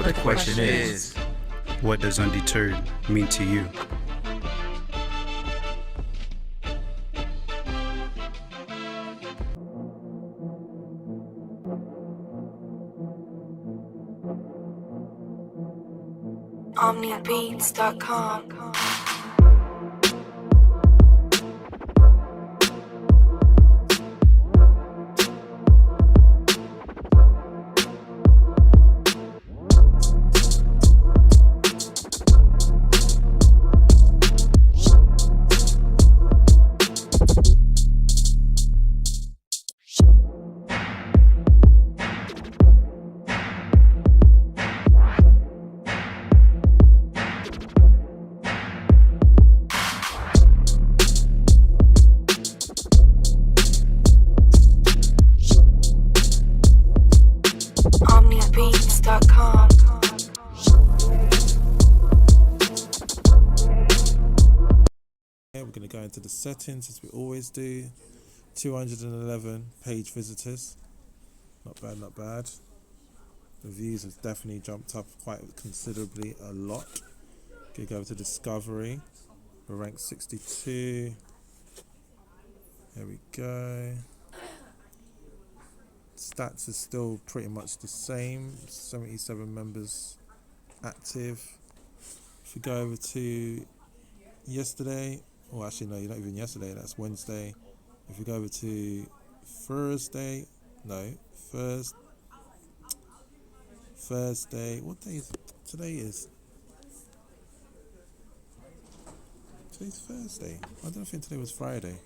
But the question is, what does undeterred mean to you? Omnibeats.com. Omnibeats.com. We're going to go into the settings as we always do. 211 page visitors. Not bad, not bad. The views have definitely jumped up quite considerably, a lot. Going to go to discovery. We're ranked 62. There we go. Stats is still pretty much the same. 77 members active. If we go over to yesterday, well actually no, not even yesterday, that's Wednesday. If we go over to Thursday, what day is it? Today's Thursday. I don't think today was Friday.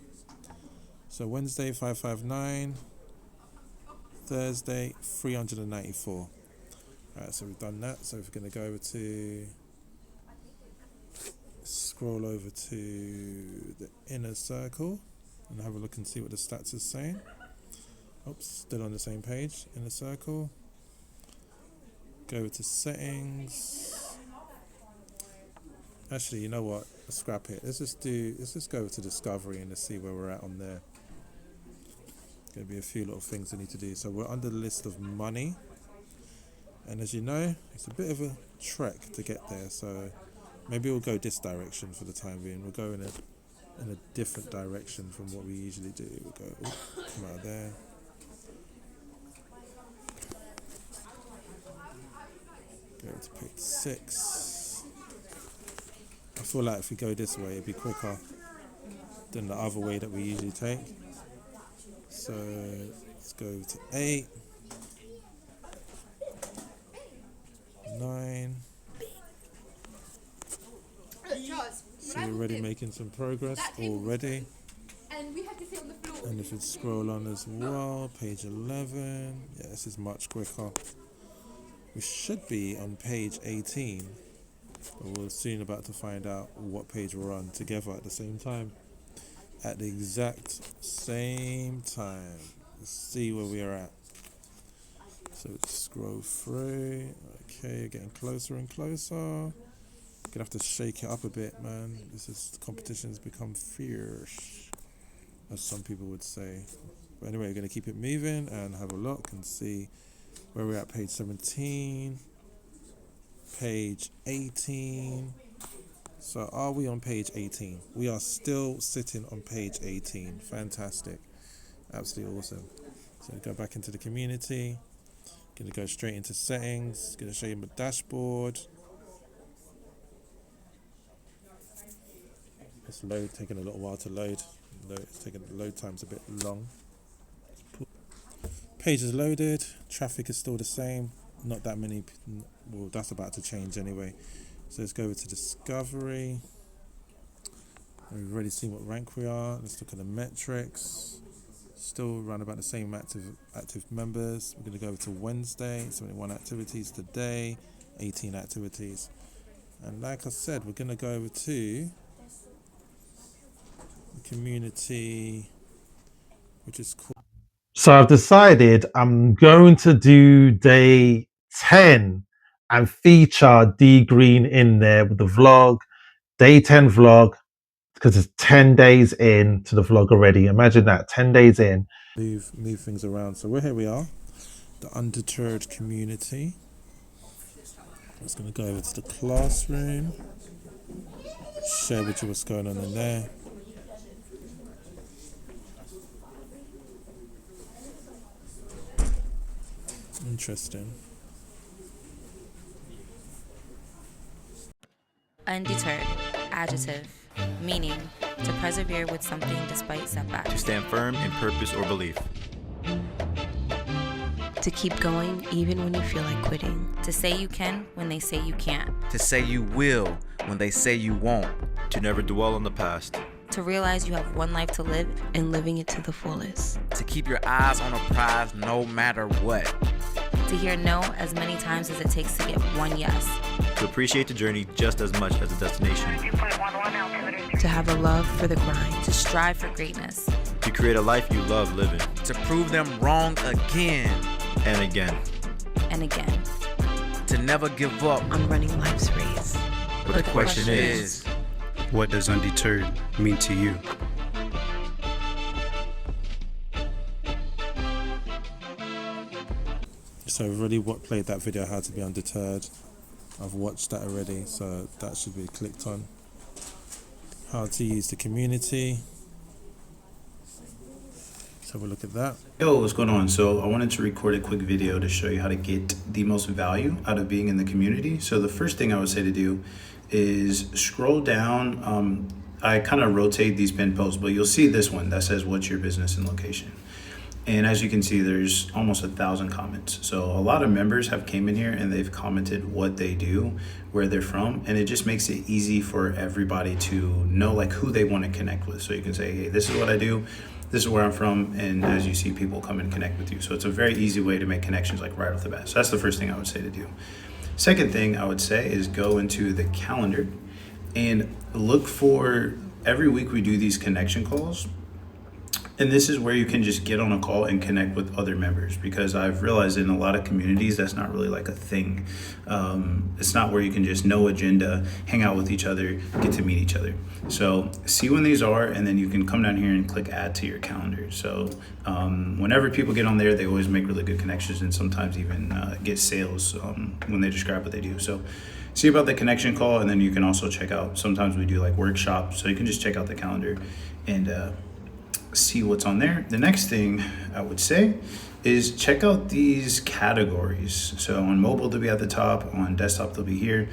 So Wednesday 559, Thursday 394. Alright, so we've done that. So if we're going to go over to scroll over to the inner circle and have a look and see what the stats is saying. Oops, still on the same page. Inner circle. Go over to settings. Actually, you know what? Scrap it. Let's just go over to discovery and let's see where we're at on there. Going to be a few little things we need to do. So we're under the list of money, and as you know, it's a bit of a trek to get there. So maybe we'll go this direction for the time being. We'll go in a different direction from what we usually do. We'll go come out of there. Go to page 6. I feel like if we go this way, it'd be quicker than the other way that we usually take. So let's go to 8, 9. So we're already making some progress already. And if you scroll on as well, page 11. Yeah, this is much quicker. We should be on page 18, but we're soon about to find out what page we're on together at the same time. At the exact same time. Let's see where we are at. So let's scroll through. Okay, getting closer and closer. Gonna have to shake it up a bit, man. The competition's become fierce, as some people would say. But anyway, we're gonna keep it moving and have a look and see where we're at. Page 17, page 18. So are we on page 18? We are still sitting on page 18. Fantastic. Absolutely awesome. So go back into the community. Going to go straight into settings. Going to show you my dashboard. It's taking a little while to load. It's taking the load time's a bit long. Page is loaded. Traffic is still the same. Not that many. Well, that's about to change anyway. So let's go over to discovery. We've already seen what rank we are. Let's look at the metrics. Still around about the same active members. We're going to go over to Wednesday. 71 activities today. 18 activities. And like I said, we're going to go over to the community, which is called. So I've decided I'm going to do day 10 and feature Dee Greene in there with the vlog, day 10 vlog, because it's 10 days in to the vlog already. Imagine that, 10 days in. Move things around. So here we are, the Undeterred Community. just going to go over to the classroom, share with you what's going on in there. Interesting. Undeterred, adjective, meaning to persevere with something despite setbacks. To stand firm in purpose or belief. To keep going even when you feel like quitting. To say you can when they say you can't. To say you will when they say you won't. To never dwell on the past. To realize you have one life to live And living it to the fullest. To keep your eyes on a prize no matter what. to hear no as many times as it takes to get one yes. To appreciate the journey just as much as the destination. To have a love for the grind. To strive for greatness. To create a life you love living. To prove them wrong again. And again. And again. To never give up. I'm running life's race. But the question is, what does undeterred mean to you? So I've already played that video, how to be undeterred. I've watched that already, so that should be clicked on. How to use the community. Let's have a look at that. Yo, what's going on? So I wanted to record a quick video to show you how to get the most value out of being in the community. So the first thing I would say to do is scroll down. I kind of rotate these pinned posts, but you'll see this one that says, what's your business and location? And as you can see, there's almost 1,000 comments. So a lot of members have came in here and they've commented what they do, where they're from, and it just makes it easy for everybody to know like who they want to connect with. So you can say, hey, this is what I do, this is where I'm from, and as you see, people come and connect with you. So it's a very easy way to make connections like right off the bat. So that's the first thing I would say to do. Second thing I would say is go into the calendar and look for, every week we do these connection calls. And this is where you can just get on a call and connect with other members, because I've realized in a lot of communities that's not really like a thing. It's not where you can just no agenda, hang out with each other, get to meet each other. So see when these are, and then you can come down here and click add to your calendar. So whenever people get on there, they always make really good connections and sometimes even get sales when they describe what they do. So see about the connection call, and then you can also check out, sometimes we do like workshops, so you can just check out the calendar and see what's on there. The next thing I would say is check out these categories. So on mobile, they'll be at the top, on desktop, they'll be here.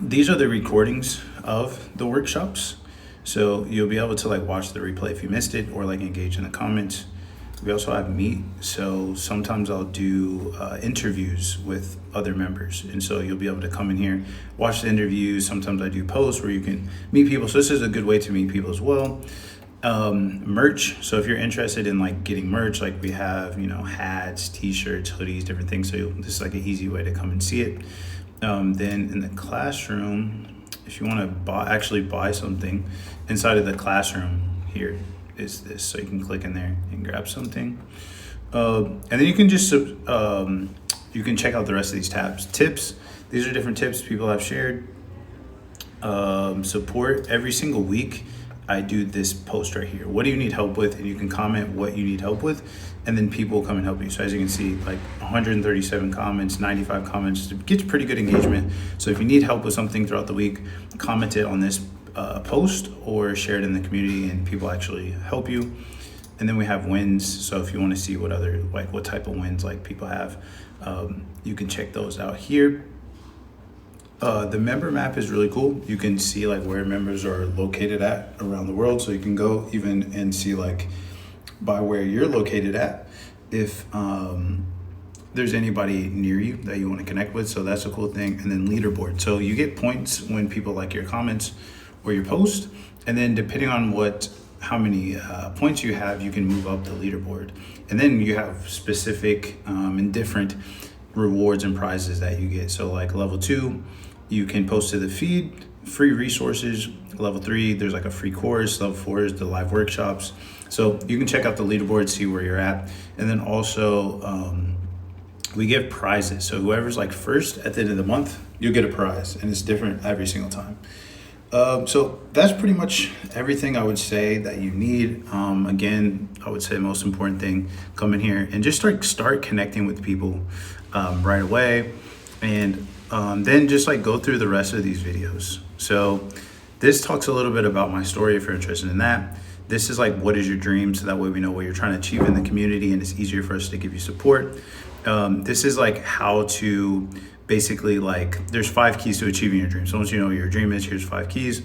These are the recordings of the workshops. So you'll be able to like watch the replay if you missed it, or like engage in the comments. We also have Meet. So sometimes I'll do interviews with other members. And so you'll be able to come in here, watch the interviews. Sometimes I do posts where you can meet people. So this is a good way to meet people as well. Merch. So if you're interested in like getting merch, like we have, you know, hats, t-shirts, hoodies, different things. So this is like an easy way to come and see it. Then in the classroom, if you want to actually buy something inside of the classroom, here is this. So you can click in there and grab something. And then you can just, you can check out the rest of these tabs. Tips. These are different tips people have shared. Support. Every single week I do this post right here. What do you need help with? And you can comment what you need help with, and then people will come and help you. So as you can see, like 137 comments, 95 comments, it gets pretty good engagement. So if you need help with something throughout the week, comment it on this post or share it in the community, and people actually help you. And then we have wins. So if you want to see what other, like what type of wins like people have, you can check those out here. The member map is really cool. You can see like where members are located at around the world. So you can go even and see like by where you're located at, if there's anybody near you that you want to connect with. So that's a cool thing. And then leaderboard. So you get points when people like your comments or your post. And then depending on how many points you have, you can move up the leaderboard. And then you have specific and different rewards and prizes that you get. So like level 2, you can post to the feed, free resources. Level 3, there's like a free course. Level 4 is the live workshops. So you can check out the leaderboard, see where you're at. And then also we give prizes. So whoever's like first at the end of the month, you'll get a prize, and it's different every single time. So that's pretty much everything I would say that you need. Again, I would say the most important thing, come in here and just start connecting with people right away. And then just like go through the rest of these videos. So this talks a little bit about my story if you're interested in that. This is like, what is your dream? So that way we know what you're trying to achieve in the community and it's easier for us to give you support. This is like how to basically like, there's 5 keys to achieving your dream. So once you know what your dream is, here's 5 keys.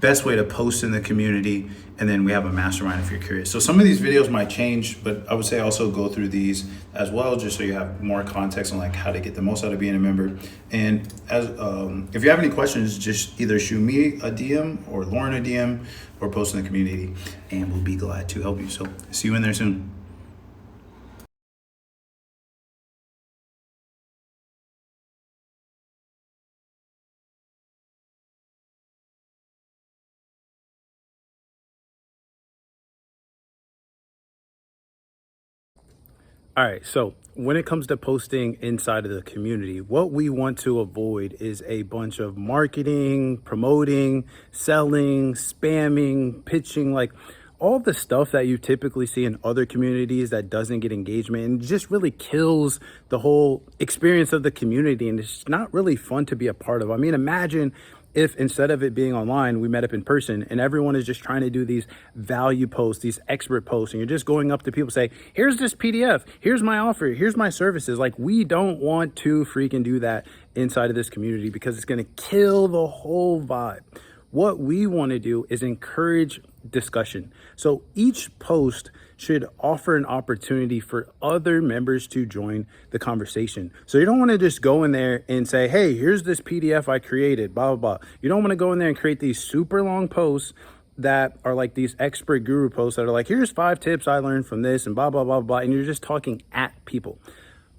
Best way to post in the community, and then we have a mastermind if you're curious. So some of these videos might change, but I would say also go through these as well, just so you have more context on like how to get the most out of being a member. And as if you have any questions, just either shoot me a DM or Lauren a DM or post in the community, and we'll be glad to help you. So see you in there soon. All right, so when it comes to posting inside of the community, what we want to avoid is a bunch of marketing, promoting, selling, spamming, pitching, like all the stuff that you typically see in other communities that doesn't get engagement and just really kills the whole experience of the community. And it's not really fun to be a part of. I mean, imagine if instead of it being online, we met up in person and everyone is just trying to do these value posts, these expert posts, and you're just going up to people say, here's this PDF, here's my offer, here's my services. Like, we don't want to freaking do that inside of this community because it's going to kill the whole vibe. What we want to do is encourage discussion. So each post should offer an opportunity for other members to join the conversation. So you don't want to just go in there and say, hey, here's this PDF I created, blah, blah, blah. You don't want to go in there and create these super long posts that are like these expert guru posts that are like, here's 5 tips I learned from this and blah, blah, blah, blah. And you're just talking at people.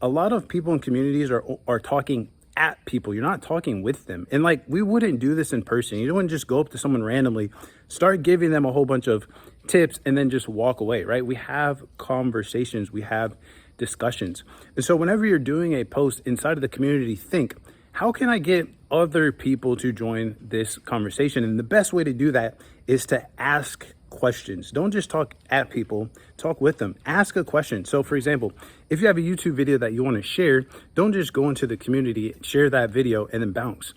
A lot of people in communities are talking at people. You're not talking with them. And like, we wouldn't do this in person. You don't just go up to someone randomly, start giving them a whole bunch of tips and then just walk away, right? We have conversations, we have discussions. And so whenever you're doing a post inside of the community, think, how can I get other people to join this conversation? And the best way to do that is to ask questions. Don't just talk at people, talk with them. Ask a question. So for example, if you have a YouTube video that you want to share, don't just go into the community, share that video and then bounce.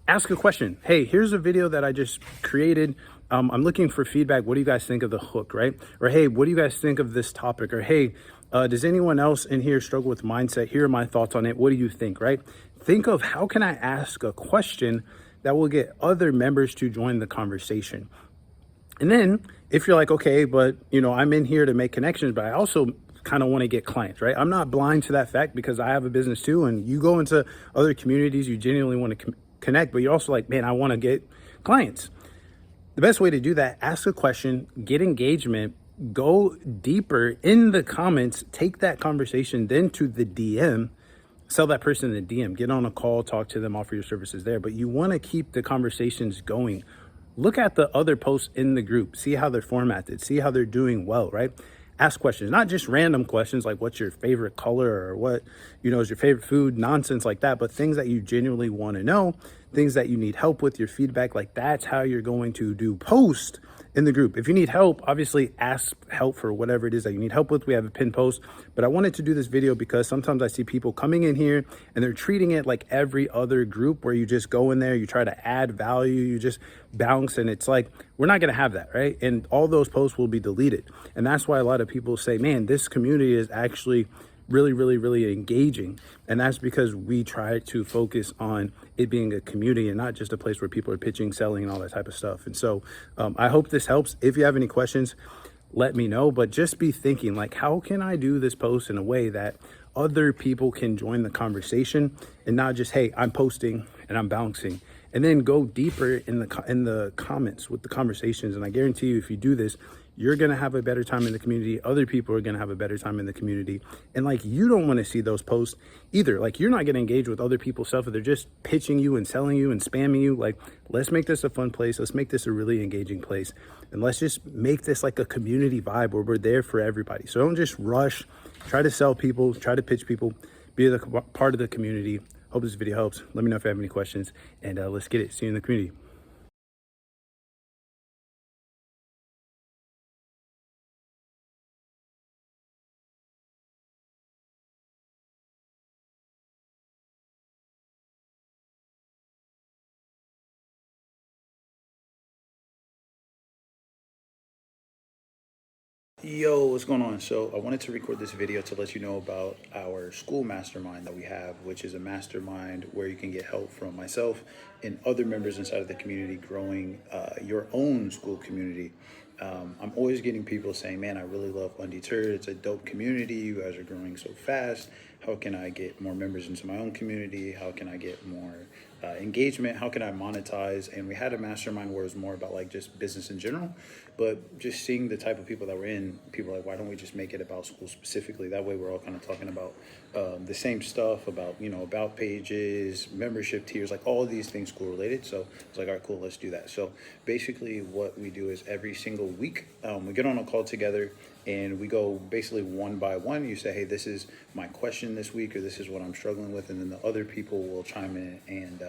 Ask a question. Hey, here's a video that I just created. I'm looking for feedback. What do you guys think of the hook, right? Or hey, what do you guys think of this topic? Or hey, does anyone else in here struggle with mindset? Here are my thoughts on it. What do you think, right? Think of how can I ask a question that will get other members to join the conversation. And then if you're like, okay, but I'm in here to make connections, but I also kind of want to get clients, right? I'm not blind to that fact because I have a business too. And you go into other communities, you genuinely want to connect, but you're also like, man, I want to get clients. The best way to do that, ask a question, get engagement, go deeper in the comments, take that conversation then to the DM, sell that person in the DM, get on a call, talk to them, offer your services there. But you want to keep the conversations going. Look at the other posts in the group, see how they're formatted, see how they're doing well, right? Ask questions, not just random questions like what's your favorite color or what, is your favorite food, nonsense like that, but things that you genuinely want to know, things that you need help with, your feedback, like that's how you're going to do post in the group. If you need help, obviously ask help for whatever it is that you need help with. We have a pinned post, but I wanted to do this video because sometimes I see people coming in here and they're treating it like every other group where you just go in there, you try to add value, you just bounce, and it's like, we're not going to have that, right? And all those posts will be deleted. And that's why a lot of people say, man, this community is actually really, really, really engaging. And that's because we try to focus on it being a community and not just a place where people are pitching, selling, and all that type of stuff. And so I hope this helps. If you have any questions, let me know, but just be thinking like, how can I do this post in a way that other people can join the conversation and not just, hey, I'm posting and I'm bouncing, and then go deeper in the comments with the conversations. And I guarantee you, if you do this, you're going to have a better time in the community. Other people are going to have a better time in the community. And like, you don't want to see those posts either. Like, you're not going to engage with other people's stuff if they're just pitching you and selling you and spamming you. Like, let's make this a fun place. Let's make this a really engaging place. And let's just make this like a community vibe where we're there for everybody. So don't just rush, try to sell people, try to pitch people, be the part of the community. Hope this video helps. Let me know if you have any questions, and let's get it. See you in the community. Yo, what's going on? So I wanted to record this video to let you know about our school mastermind that we have, which is a mastermind where you can get help from myself and other members inside of the community growing your own school community. I'm always getting people saying, man, I really love Undeterred. It's a dope community. You guys are growing so fast. How can I get more members into my own community? How can I get more engagement? How can I monetize? And we had a mastermind where it was more about like just business in general, but just seeing the type of people that we're in, people are like, why don't we just make it about school specifically? That way we're all kind of talking about the same stuff about, about pages, membership tiers, like all of these things school related. So it's like, all right, cool, let's do that. So basically what we do is every single week, we get on a call together and we go basically one by one. You say, hey, this is my question this week, or this is what I'm struggling with. And then the other people will chime in and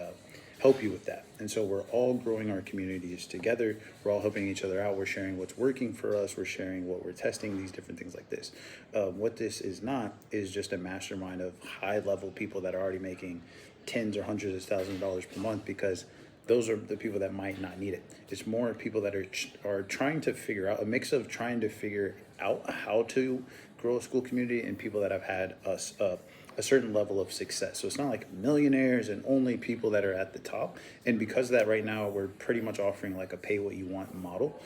help you with that. And so we're all growing our communities together. We're all helping each other out. We're sharing what's working for us. We're sharing what we're testing, these different things like this. What this is not is just a mastermind of high level people that are already making tens or hundreds of thousands of dollars per month, because those are the people that might not need it. It's more people that are trying to figure out, a mix of trying to figure out how to grow a school community and people that have had a certain level of success. So it's not like millionaires and only people that are at the top. And because of that, right now we're pretty much offering like a pay what you want model.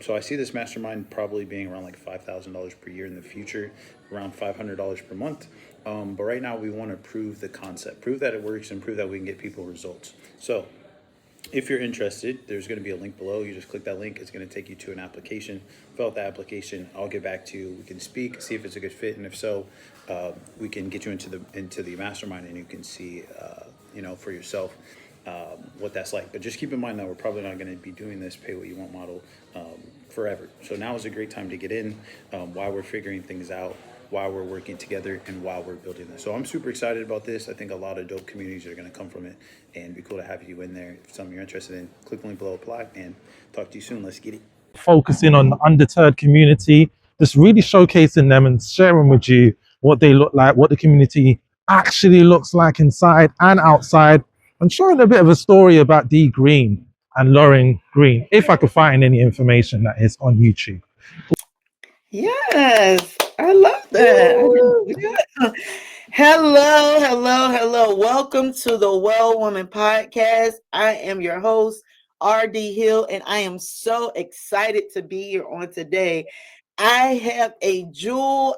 So I see this mastermind probably being around like $5,000 per year in the future, around $500 per month. But right now we want to prove the concept, prove that it works, and prove that we can get people results. So if you're interested, there's going to be a link below. You just click that link. It's going to take you to an application. Fill out the application. I'll get back to you. We can speak, see if it's a good fit, and if so, we can get you into the mastermind, and you can see, for yourself what that's like. But just keep in mind that we're probably not going to be doing this pay what you want model forever. So now is a great time to get in while we're figuring things out, while we're working together, and while we're building this. So I'm super excited about this. I think a lot of dope communities are going to come from it, and it'd be cool to have you in there. If it's something you're interested in, click the link below, apply, and talk to you soon. Let's get it. Focusing on the Undeterred community, just really showcasing them and sharing with you what they look like, what the community actually looks like inside and outside, and showing a bit of a story about Dee Greene and Lauren Green, if I could find any information that is on YouTube. Yes, I love that. I didn't do that. Hello. Welcome to the Well Woman Podcast. I am your host, RD Hill, and I am so excited to be here on today. I have a jewel.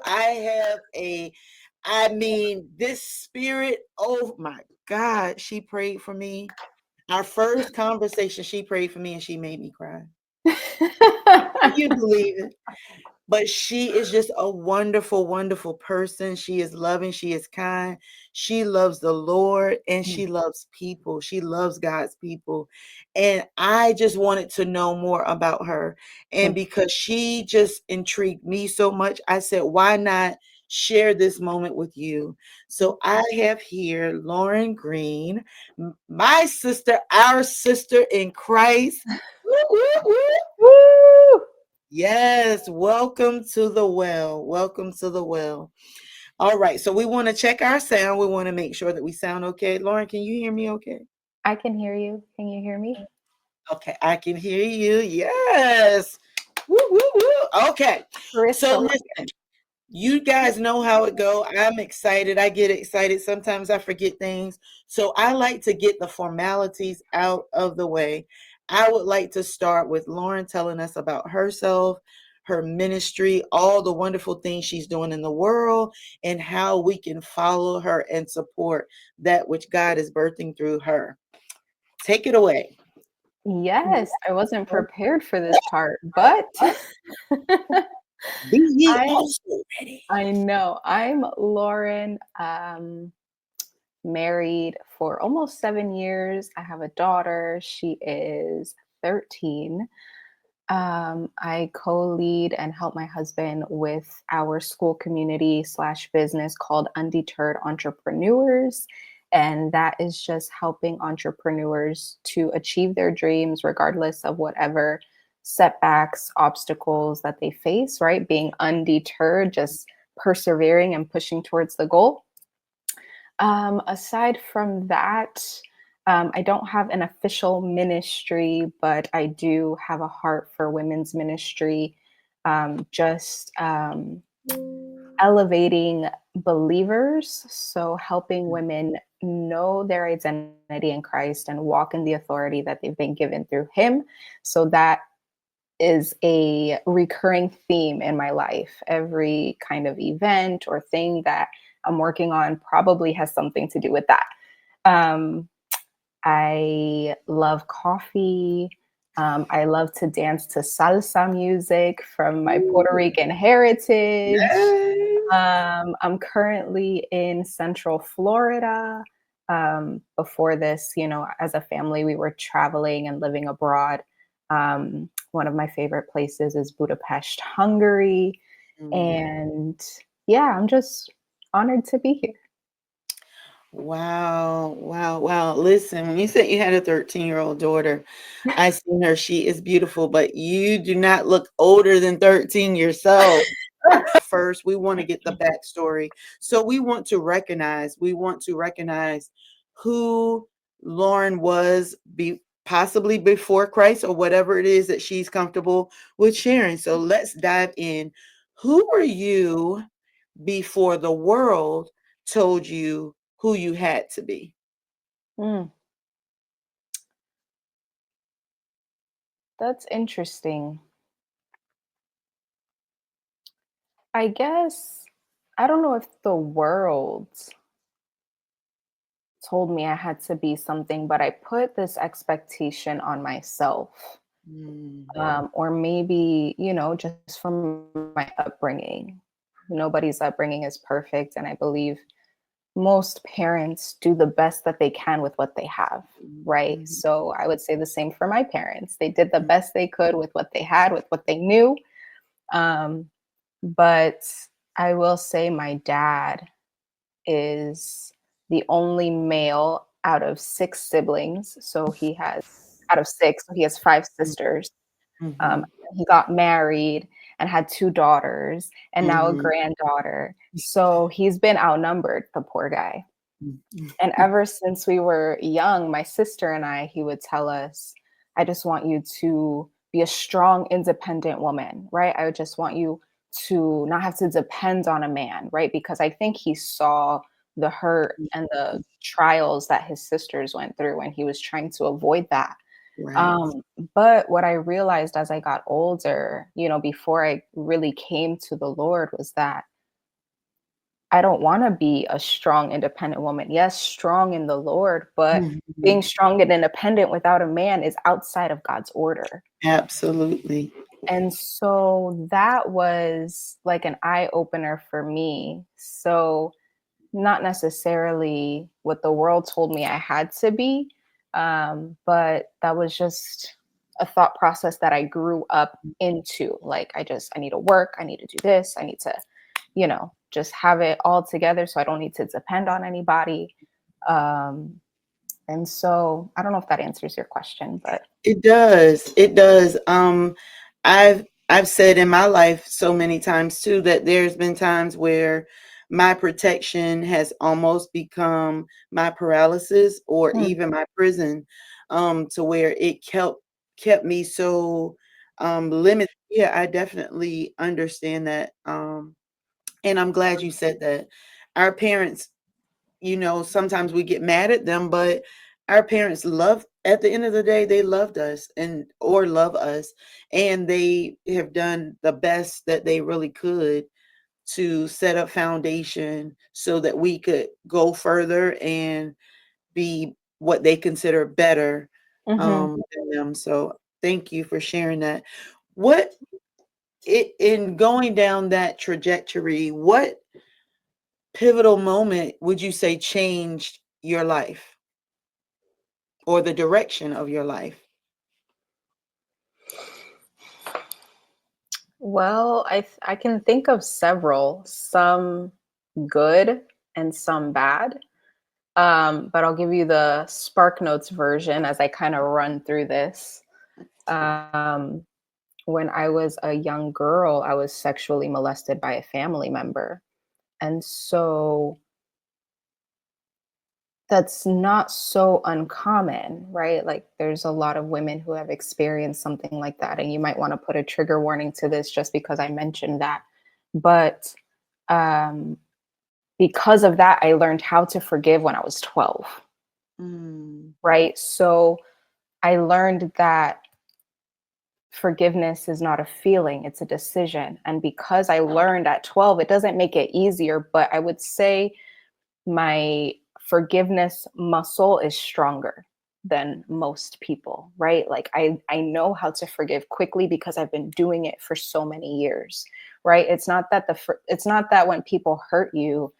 This spirit, oh my God, she prayed for me. Our first conversation, she prayed for me and she made me cry. Can you believe it? But she is just a wonderful, wonderful person. She is loving. She is kind. She loves the Lord and she loves people. She loves God's people. And I just wanted to know more about her. And because she just intrigued me so much, I said, why not share this moment with you? So I have here Lauren Green, my sister, our sister in Christ. Woo! Yes, welcome to the well. Welcome to the well. All right, so we want to check our sound. We want to make sure that we sound okay. Lauren, can you hear me okay? I can hear you. Can you hear me? Okay, I can hear you. Yes. Woo, woo, woo. Okay. So listen, you guys know how it go. I'm excited. I get excited. Sometimes I forget things. So I like to get the formalities out of the way. I would like to start with Lauren telling us about herself, her ministry, all the wonderful things she's doing in the world, and how we can follow her and support that which God is birthing through her. Take it away. Yes, I wasn't prepared for this part, but I know. I'm Lauren, married for almost 7 years. I have a daughter. She is 13. I co-lead and help my husband with our school community / business called Undeterred Entrepreneurs. And that is just helping entrepreneurs to achieve their dreams, regardless of whatever setbacks, obstacles that they face, right? Being undeterred, just persevering and pushing towards the goal. Aside from that, I don't have an official ministry, but I do have a heart for women's ministry. just elevating believers, so helping women know their identity in Christ and walk in the authority that they've been given through Him. So that is a recurring theme in my life. Every kind of event or thing that I'm working on probably has something to do with that. I love coffee. I love to dance to salsa music from my Puerto Rican heritage. I'm currently in Central Florida. Before this, as a family, we were traveling and living abroad. One of my favorite places is Budapest, Hungary. And yeah, I'm just honored to be here. Wow, wow, wow. Listen, when you said you had a 13-year-old daughter, I seen her. She is beautiful, but you do not look older than 13 yourself. First, we want to get the backstory. So we want to recognize who Lauren was possibly before Christ or whatever it is that she's comfortable with sharing. So let's dive in. Who were you before the world told you who you had to be? That's interesting. I guess, I don't know if the world told me I had to be something, but I put this expectation on myself. Or maybe, just from my upbringing. Nobody's upbringing is perfect. And I believe most parents do the best that they can with what they have, right? So I would say the same for my parents. They did the best they could with what they had, with what they knew. But I will say my dad is the only male out of 6 siblings. So he has, out of 6, so he has 5 sisters. He got married and had 2 daughters and now a granddaughter. So he's been outnumbered, the poor guy. And ever since we were young, my sister and I, he would tell us, I just want you to be a strong, independent woman, right? I would just want you to not have to depend on a man, right? Because I think he saw the hurt and the trials that his sisters went through and he was trying to avoid that. But what I realized as I got older, before I really came to the Lord, was that I don't want to be a strong, independent woman. Yes, strong in the Lord, but being strong and independent without a man is outside of God's order. Absolutely. And so that was like an eye opener for me. So not necessarily what the world told me I had to be, but that was just a thought process that I grew up into. Like, I need to work, I need to do this, I need to, just have it all together so I don't need to depend on anybody. And so I don't know if that answers your question, but it does. It does. I've said in my life so many times too that there's been times where my protection has almost become my paralysis or even my prison, to where it kept me so limited. Yeah, I definitely understand that. And I'm glad you said that. Our parents, sometimes we get mad at them, but our parents at the end of the day, they loved us or love us. And they have done the best that they really could to set up foundation so that we could go further and be what they consider better than them. So thank you for sharing that. In going down that trajectory, what pivotal moment would you say changed your life or the direction of your life? well, I can think of several, some good and some bad. But I'll give you the Spark Notes version as I kind of run through this. When I was a young girl, I was sexually molested by a family member. And so that's not so uncommon, right? Like there's a lot of women who have experienced something like that, and you might want to put a trigger warning to this just because I mentioned that. But um, because of that, I learned how to forgive when I was 12, right? So I learned that forgiveness is not a feeling, it's a decision. And because I learned at 12, it doesn't make it easier, but I would say my forgiveness muscle is stronger than most people, right? Like I know how to forgive quickly because I've been doing it for so many years, right? It's not that it's not that when people hurt you,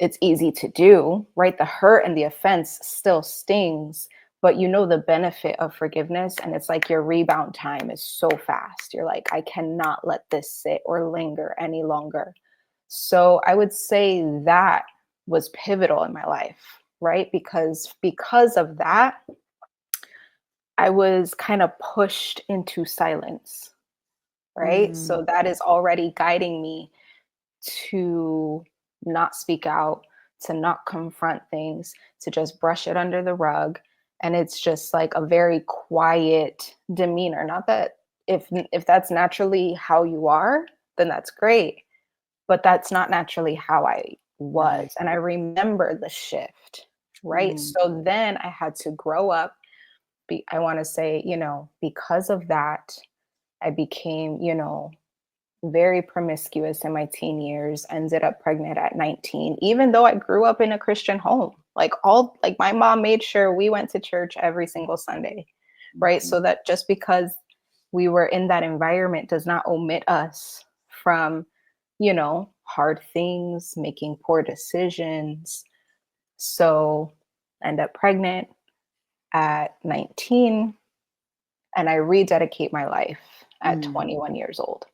it's easy to do, right? The hurt and the offense still stings, but you know the benefit of forgiveness, and it's like your rebound time is so fast. You're like, I cannot let this sit or linger any longer. So I would say that was pivotal in my life, right? Because of that, I was kind of pushed into silence, right? So that is already guiding me to not speak out, to not confront things, to just brush it under the rug. And it's just like a very quiet demeanor. Not that if that's naturally how you are, then that's great. But that's not naturally how I was. And I remember the shift, right? So then I had to grow up. I want to say, because of that, I became, very promiscuous in my teen years, ended up pregnant at 19, even though I grew up in a Christian home. Like my mom made sure we went to church every single Sunday, right? So that just because we were in that environment does not omit us from, hard things, making poor decisions. So end up pregnant at 19, and I rededicate my life at 21 years old.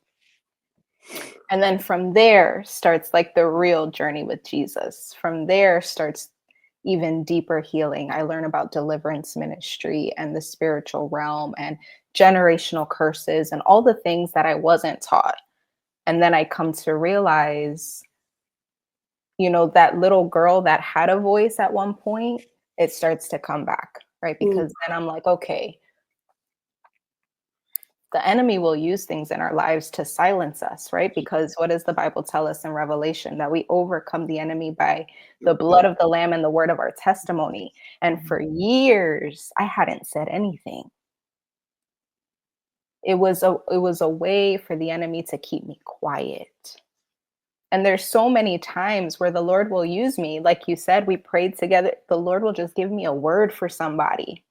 And then from there starts like the real journey with Jesus. From there starts even deeper healing. I learn about deliverance ministry and the spiritual realm and generational curses and all the things that I wasn't taught. And then I come to realize, that little girl that had a voice at one point, it starts to come back, right? Because then I'm like, okay, the enemy will use things in our lives to silence us, right? Because what does the Bible tell us in Revelation? That we overcome the enemy by the blood of the Lamb and the word of our testimony. And for years, I hadn't said anything. It was a way for the enemy to keep me quiet. And there's so many times where the Lord will use me. Like you said, we prayed together. The Lord will just give me a word for somebody.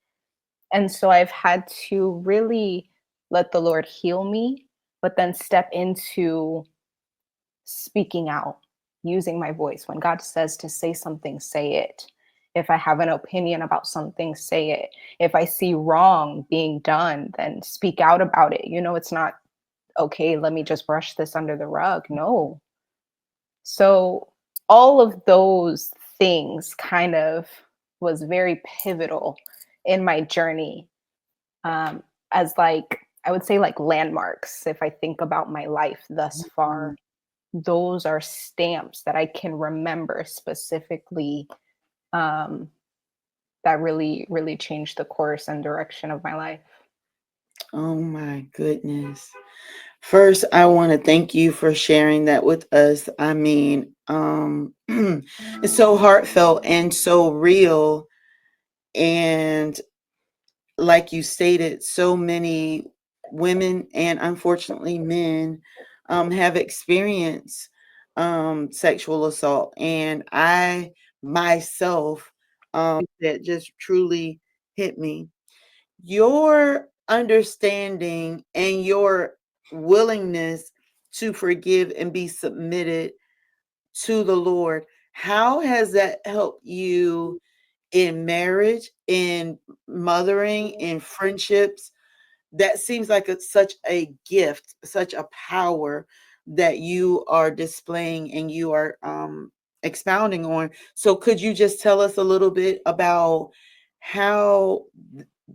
And so I've had to really let the Lord heal me, but then step into speaking out, using my voice. When God says to say something, say it. If I have an opinion about something, say it. If I see wrong being done, then speak out about it. It's not, okay, let me just brush this under the rug. No. So all of those things kind of was very pivotal in my journey, as I would say landmarks. If I think about my life thus far, those are stamps that I can remember specifically, that really, really changed the course and direction of my life. Oh my goodness. First, I want to thank you for sharing that with us. I mean, it's so heartfelt and so real. And like you stated, so many women and unfortunately men have experienced sexual assault. And I myself, that just truly hit me. Your understanding and your willingness to forgive and be submitted to the Lord, how has that helped you in marriage, in mothering, in friendships? That seems like it's such a gift, such a power that you are displaying and you are expounding on. So could you just tell us a little bit about how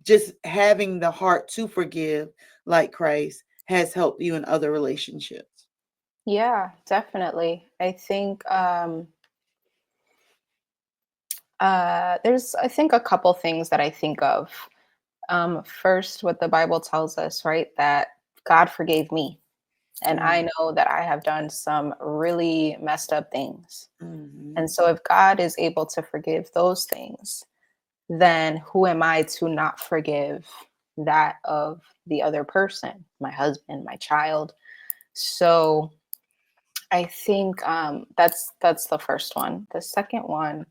just having the heart to forgive like Christ has helped you in other relationships? Yeah, definitely. I think There's, I think, a couple things that I think of. First, what the Bible tells us, right? That God forgave me. And I know that I have done some really messed up things. And so if God is able to forgive those things, then who am I to not forgive that of the other person, my husband, my child? So I think that's the first one. The second one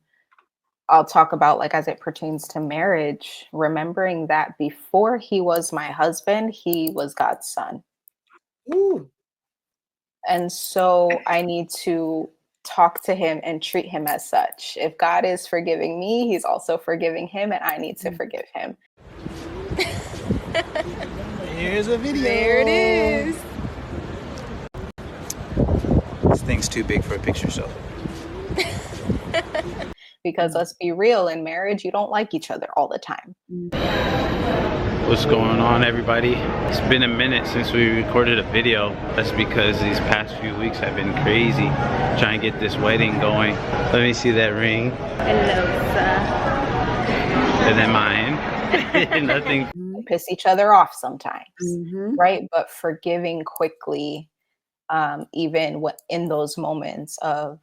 I'll talk about, like, as it pertains to marriage, remembering that before he was my husband, he was God's son. Ooh. And so I need to talk to him and treat him as such. If God is forgiving me, he's also forgiving him, and I need to forgive him. Here's a video. There it is. This thing's too big for a picture, so. Because let's be real, in marriage, you don't like each other all the time. What's going on, everybody? It's been a minute since we recorded a video. That's because these past few weeks have been crazy trying to get this wedding going. Let me see that ring. Hello, sir. And then mine. Nothing. Piss each other off sometimes, right? But forgiving quickly, even in those moments of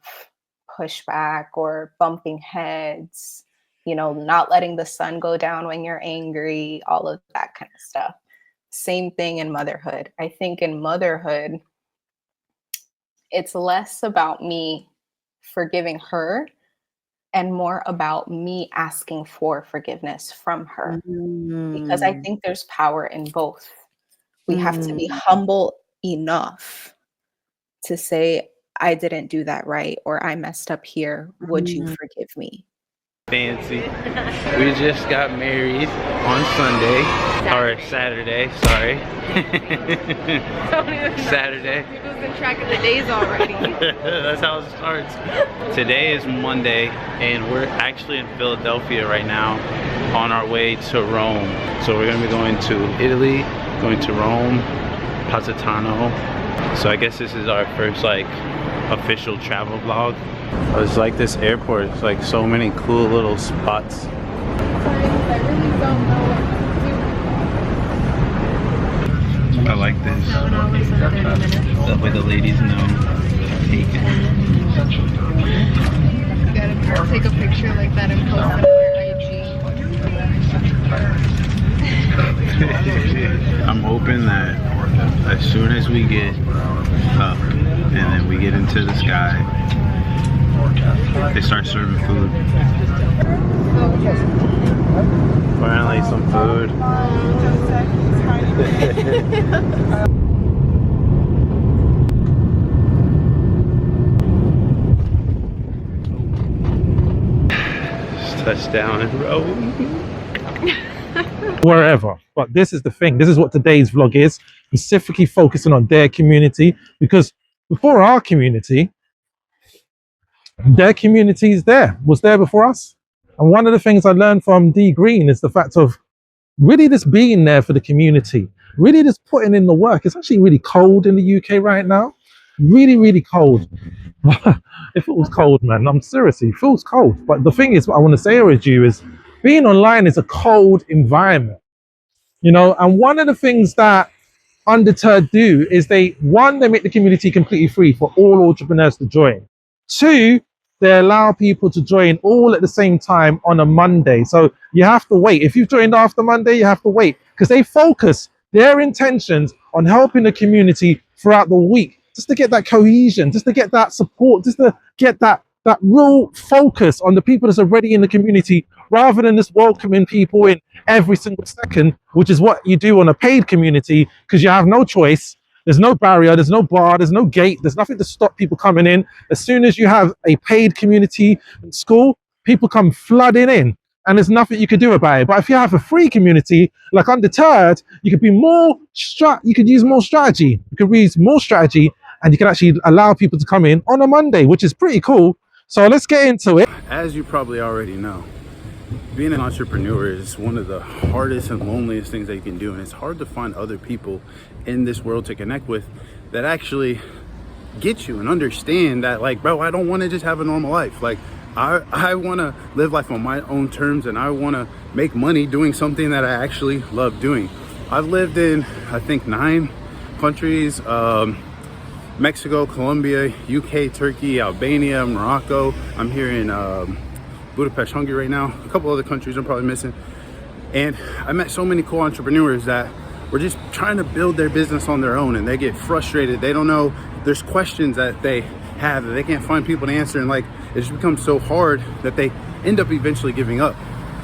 pushback or bumping heads, you know, not letting the sun go down when you're angry, all of that kind of stuff. Same thing in motherhood. I think in motherhood, it's less about me forgiving her and more about me asking for forgiveness from her. Because I think there's power in both. We have to be humble enough to say, I didn't do that right, or I messed up here. Would you forgive me? Fancy. We just got married on Sunday, or Saturday, sorry. Saturday. You're losing track of the days already. That's how it starts. Today is Monday, and we're actually in Philadelphia right now on our way to Rome. So we're gonna be going to Italy, going to Rome, Positano. So I guess this is our first like official travel vlog. It's like this airport. It's like so many cool little spots. I really don't know what to do. I like this. That way the ladies know. Take it. You gotta take a picture like that and post it on your IG. I'm hoping that as soon as we get up and then we get into the sky, they start serving food. Finally, some food. Touchdown in Rome. Wherever. But this is the thing. This is what today's vlog is. Specifically focusing on their community, because before our community, their community was there before us. And one of the things I learned from Dee Greene is the fact of really just being there for the community, really just putting in the work. It's actually really cold in the UK right now. Really, really cold. If it was cold, man, I'm seriously, it feels cold. But the thing is, what I want to say with you is being online is a cold environment, you know, and one of the things that Undeterred do is they make the community completely free for all entrepreneurs to join. 2, they allow people to join all at the same time on a Monday. So you have to wait. If you've joined after Monday, you have to wait, because they focus their intentions on helping the community throughout the week, just to get that cohesion, just to get that support, just to get that real focus on the people that's already in the community, rather than just welcoming people in every single second, which is what you do on a paid community, because you have no choice. There's no barrier, there's no bar, there's no gate, there's nothing to stop people coming in. As soon as you have a paid community in school, people come flooding in, and there's nothing you can do about it. But if you have a free community like Undeterred, you could be you could use more strategy. You could use more strategy, and you can actually allow people to come in on a Monday, which is pretty cool. So let's get into it. As you probably already know, being an entrepreneur is one of the hardest and loneliest things that you can do, and it's hard to find other people in this world to connect with that actually get you and understand that, like, bro, I don't want to just have a normal life. Like, I want to live life on my own terms, and I want to make money doing something that I actually love doing. I've lived in, I think, 9 countries, Mexico, Colombia, UK, Turkey, Albania, Morocco. I'm here in Budapest, Hungary right now. A couple other countries I'm probably missing. And I met so many cool entrepreneurs that were just trying to build their business on their own, and they get frustrated. They don't know, there's questions that they have that they can't find people to answer, and like it just becomes so hard that they end up eventually giving up.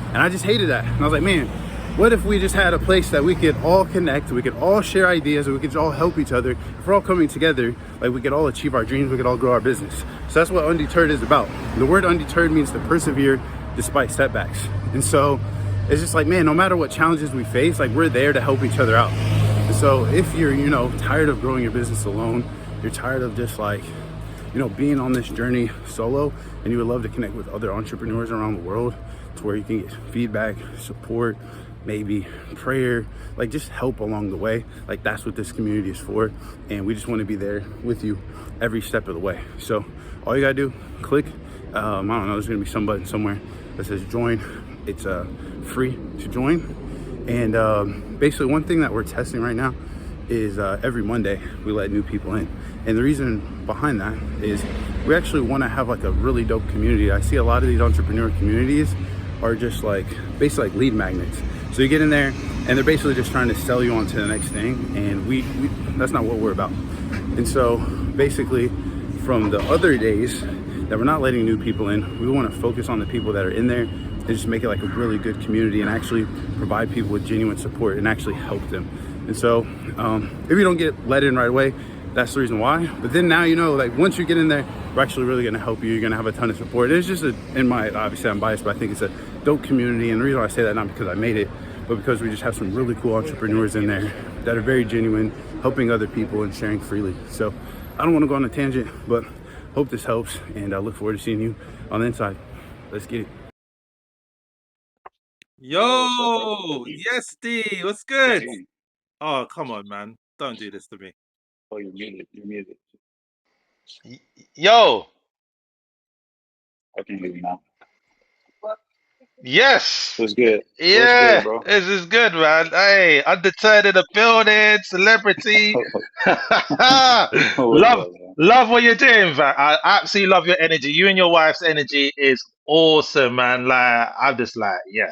And I just hated that. And I was like, man, what if we just had a place that we could all connect, we could all share ideas, and we could all help each other? If we're all coming together, like we could all achieve our dreams, we could all grow our business. So that's what Undeterred is about. The word undeterred means to persevere despite setbacks. And so it's just like, man, no matter what challenges we face, like we're there to help each other out. And so if you're, tired of growing your business alone, you're tired of just like, being on this journey solo, and you would love to connect with other entrepreneurs around the world to where you can get feedback, support, maybe prayer, like just help along the way. Like that's what this community is for. And we just want to be there with you every step of the way. So all you gotta do, click, I don't know, there's gonna be some button somewhere that says join. It's free to join. And basically one thing that we're testing right now is every Monday we let new people in. And the reason behind that is we actually want to have like a really dope community. I see a lot of these entrepreneur communities are just like basically like lead magnets. So you get in there and they're basically just trying to sell you on to the next thing, and we that's not what we're about. And so basically from the other days that we're not letting new people in, we want to focus on the people that are in there and just make it like a really good community and actually provide people with genuine support and actually help them. And so if you don't get let in right away, that's the reason why. But then now like once you get in there, we're actually really going to help you. You're going to have a ton of support. It's just obviously I'm biased, but I think it's a dope community. And the reason I say that, not because I made it, but because we just have some really cool entrepreneurs in there that are very genuine, helping other people and sharing freely. So I don't want to go on a tangent, but hope this helps, and I look forward to seeing you on the inside. Let's get it. Yo, yes, D, what's good? Oh, come on, man. Don't do this to me. Oh, you're muted. You're muted. Yo, I can hear you now. yes. What's good? Yeah, What's good, bro? this is good, man. Hey, Undeterred in the building, celebrity. What's Love, up, man? love what you're doing, man. I absolutely love your energy. You and your wife's energy is awesome, man. Like, I'm just like, yeah,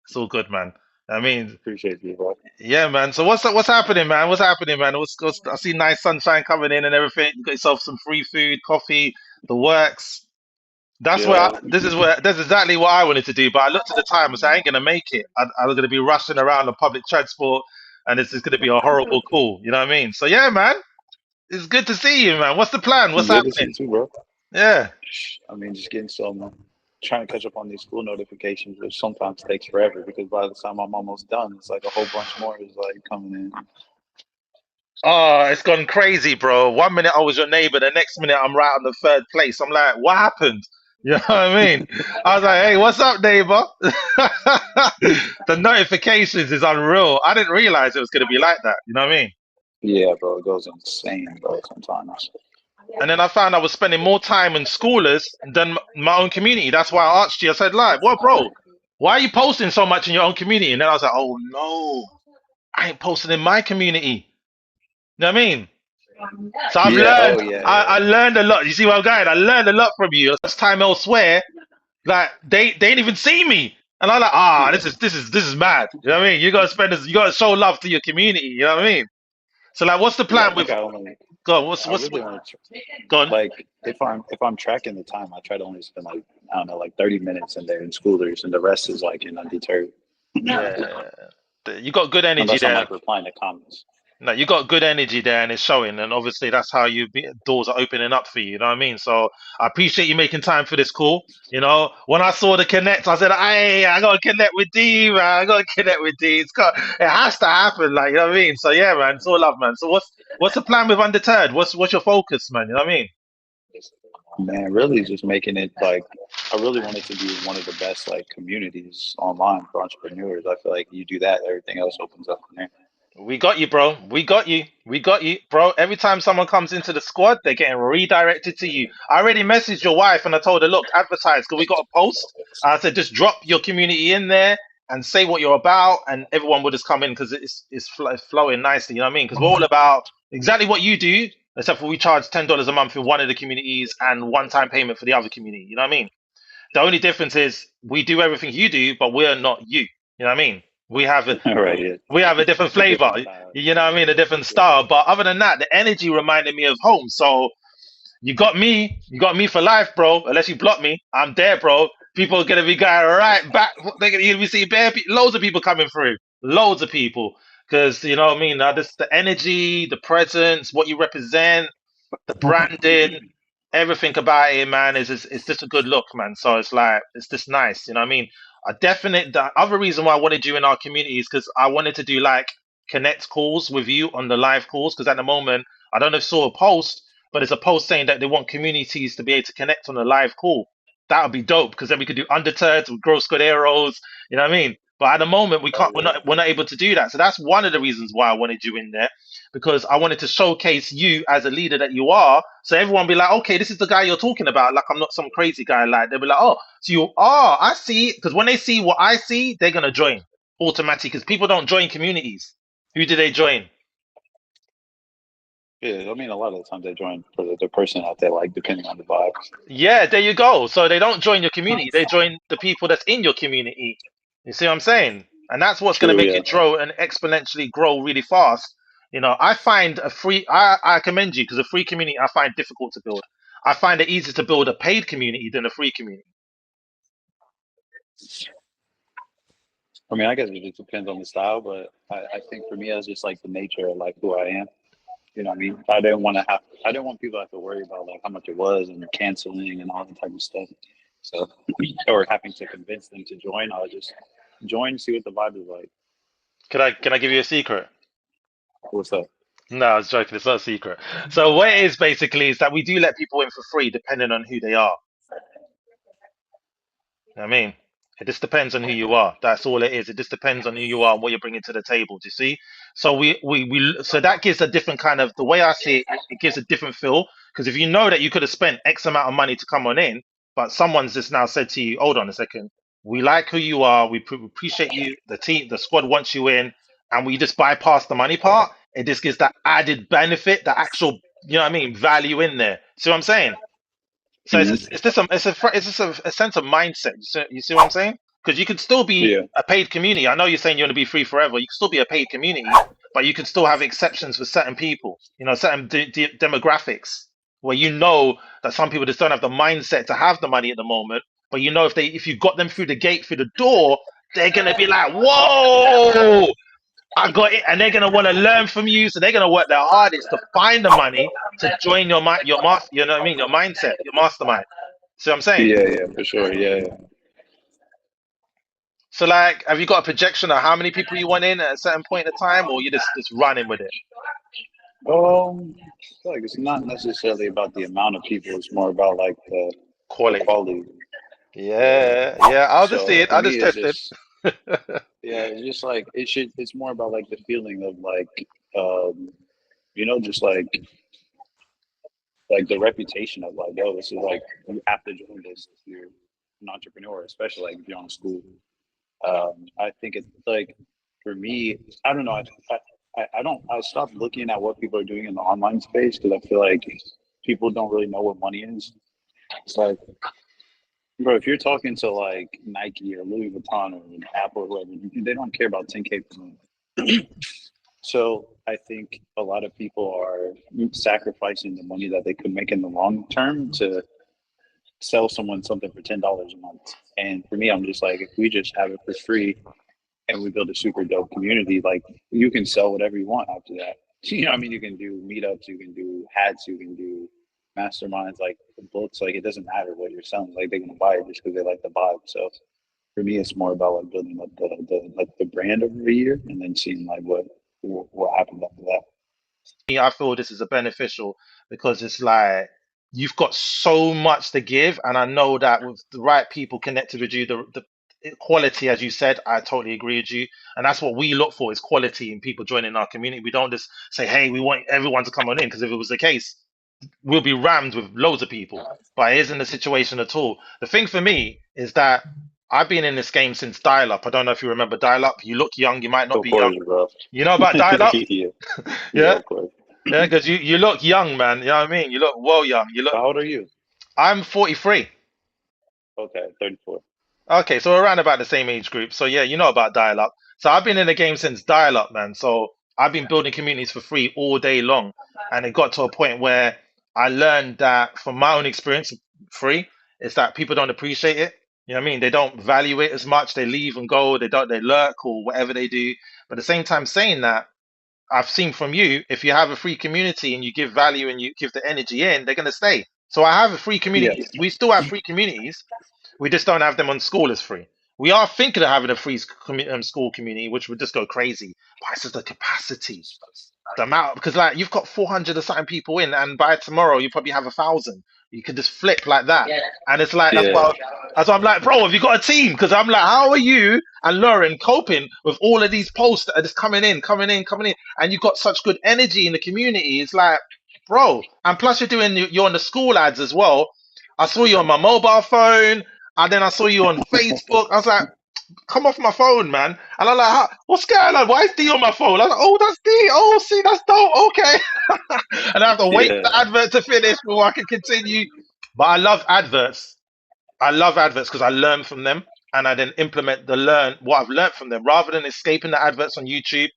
it's all good, man. I mean, Appreciate you, bro. yeah, man. So what's happening, man? What's happening, man? I see nice sunshine coming in and everything. You got yourself some free food, coffee, the works. That's Yeah. that's exactly what I wanted to do. But I looked at the time and said, I ain't gonna make it. I'm gonna be rushing around on public transport, and it's gonna be a horrible call. You know what I mean? So yeah, man, it's good to see you, man. What's the plan? What's Good to see happening? you too, bro. Yeah. I mean, just getting trying to catch up on these school notifications, which sometimes takes forever because by the time I'm almost done, it's like a whole bunch more is like coming in. Oh, it's gone crazy, bro. 1 minute I was your neighbor, the next minute I'm right on the third place. I'm like, what happened? You know what I mean? I was like, hey, what's up, neighbor? The notifications is unreal. I didn't realize it was going to be like that. You know what I mean? Yeah, bro, it goes insane, bro, sometimes. And then I found I was spending more time in Skoolers than my own community. That's why I asked you. I said, like, well, bro, why are you posting so much in your own community? And then I was like, oh, no, I ain't posting in my community. You know what I mean? So I've learned, I learned a lot. You see where I'm going? I learned a lot from you. This time elsewhere, like they didn't even see me, and I'm like, this is mad. You know what I mean? You gotta show love to your community. You know what I mean? So like, what's the plan with? Go on, what's really go on. Like if I'm tracking the time, I try to only spend like I don't know, like 30 minutes in there in Skoolers, and the rest is like in Undeterred. Yeah, you got good energy Unless there. I'm like replying to comments. No, you got good energy there, and it's showing. And obviously, that's how doors are opening up for you. You know what I mean? So I appreciate you making time for this call. You know, when I saw the connect, I said, "Hey, I gotta connect with D, man. I gotta connect with D. It has to happen, like you know what I mean." So yeah, man, it's all love, man. So what's the plan with Undeterred? What's your focus, man? You know what I mean? Man, really just making it like I really want it to be one of the best like communities online for entrepreneurs. I feel like you do that, everything else opens up from there. We got you, bro. We got you. We got you, bro. Every time someone comes into the squad, they're getting redirected to you. I already messaged your wife and I told her, look, advertise because we got a post. I said, just drop your community in there and say what you're about, and everyone will just come in because it's flowing nicely. You know what I mean? Because we're all about exactly what you do, except for we charge $10 a month in one of the communities and one-time payment for the other community. You know what I mean? The only difference is we do everything you do, but we're not you. You know what I mean? Right. Yeah. We have a different A flavor. different style. You know what I mean? A different Yeah. style. But other than that, the energy reminded me of home. So you got me. You got me for life, bro. Unless you block me, I'm there, bro. People are gonna be going right back. They're gonna be seeing loads of people coming through. Loads of people. Because you know what I mean? Just the energy, the presence, what you represent, the branding, everything about it, man, it's just a good look, man. So it's like it's just nice, you know what I mean? The other reason why I wanted you in our community is because I wanted to do like connect calls with you on the live calls. Because at the moment, I don't know if you saw a post, but it's a post saying that they want communities to be able to connect on a live call. That would be dope because then we could do Undeterred with Grow Scuderos, you know what I mean? But at the moment, we can't. We're not able to do that. So that's one of the reasons why I wanted you in there because I wanted to showcase you as a leader that you are. So everyone be like, okay, this is the guy you're talking about. Like I'm not some crazy guy. Like they'll be like, oh, so you are. I see. Because when they see what I see, they're gonna join automatically. Because people don't join communities. Who do they join? Yeah, I mean, a lot of the times they join for the person that they like, depending on the vibes. Yeah, there you go. So they don't join your community. They join the people that's in your community. You see what I'm saying? And that's what's going to True, make yeah. it grow and exponentially grow really fast. You know, I find I commend you because a free community I find difficult to build. I find it easier to build a paid community than a free community. I mean, I guess it just depends on the style, but I think for me, it's just like the nature of like who I am. You know what I mean? I didn't want people to have to worry about like how much it was and canceling and all that type of stuff. So, or having to convince them to join, I'll just join, see what the vibe is like. Can I give you a secret? What's up? No, I was joking. It's not a secret. So what it is basically is that we do let people in for free depending on who they are. You know what I mean, it just depends on who you are. That's all it is. It just depends on who you are and what you're bringing to the table. Do you see? So so that gives a different kind of the way I see it. It gives a different feel because if you know that you could have spent X amount of money to come on in, but someone's just now said to you, "Hold on a second, we like who you are. We appreciate you. The team, the squad wants you in, and we just bypass the money part. It just gives that added benefit, the actual, you know what I mean, value in there. See what I'm saying? So it's just a sense of mindset. You see what I'm saying? Because you could still be Yeah. a paid community. I know you're saying you want to be free forever. You can still be a paid community, but you can still have exceptions for certain people. You know, certain demographics where you know that some people just don't have the mindset to have the money at the moment. But you know, if you got them through the gate, through the door, they're gonna be like, "Whoa, I got it," and they're gonna want to learn from you. So they're gonna work their hardest to find the money to join your master. You know what I mean? Your mindset, your mastermind. See what I'm saying? Yeah, for sure. Yeah. So like, have you got a projection of how many people you want in at a certain point in time, or you just running with it? I feel like it's not necessarily about the amount of people. It's more about like the Quality. quality. Yeah. I'll just see So it. for I'll me, just it's test it. just it's just like It's more about like the feeling of like just like the reputation of like, yo, this is like you have to join this if you're an entrepreneur, especially like if you're on school. I think it's like for me, I don't know. I don't. I stopped looking at what people are doing in the online space because I feel like people don't really know what money is. It's like, bro, if you're talking to like Nike or Louis Vuitton or Apple or whoever, they don't care about 10K per month. So I think a lot of people are sacrificing the money that they could make in the long term to sell someone something for $10 a month. And for me, I'm just like, if we just have it for free and we build a super dope community, like you can sell whatever you want after that. You know what I mean? You can do meetups, you can do hats, you can do masterminds, like books, like it doesn't matter what you're selling, like they're gonna buy it just because they like the vibe. So for me, it's more about like building up the brand over a year and then seeing like what happens after that. I feel this is a beneficial because it's like you've got so much to give, and I know that with the right people connected with you, quality, as you said. I totally agree with you, and that's what we look for is quality in people joining our community. We don't just say, "Hey, we want everyone to come on in," because if it was the case, we'll be rammed with loads of people. But it isn't the situation at all. The thing for me is that I've been in this game since dial-up. I don't know if you remember dial-up. You look young, you might not Of be course, young. bro. You know about dial-up? Yeah, yeah, Yeah, of course. yeah, because you look young, man. You know what I mean? You look well young. You look. How old are you? I'm 43. Okay, 34. Okay, so we're around about the same age group. So yeah, you know about dial-up. So I've been in the game since dial-up, man. So I've been building communities for free all day long, and it got to a point where I learned that from my own experience, free, is that people don't appreciate it. You know what I mean? They don't value it as much. They leave and go. They lurk or whatever they do. But at the same time, saying that, I've seen from you, if you have a free community and you give value and you give the energy in, they're going to stay. So I have a free Yeah, community. We still have free communities. We just don't have them on school as free. We are thinking of having a free school community, which would just go crazy. But it's just the capacity, the amount, because like you've got 400 or something people in, and by tomorrow you probably have 1,000. You could just flip like that, and it's like yeah. that's why I'm like, bro, have you got a team? Because I'm like, how are you and Lauren coping with all of these posts that are just coming in, coming in, coming in, and you've got such good energy in the community? It's like, bro, and plus you're on the school ads as well. I saw you on my mobile phone, and then I saw you on Facebook. I was like, come off my phone, man. And I'm like, what's going on? Why is D on my phone? I was like, oh, that's D. Oh, see, that's dope. Okay. And I have to wait for Yeah. the advert to finish before I can continue. But I love adverts. I love adverts because I learn from them and I then implement what I've learned from them rather than escaping the adverts on YouTube.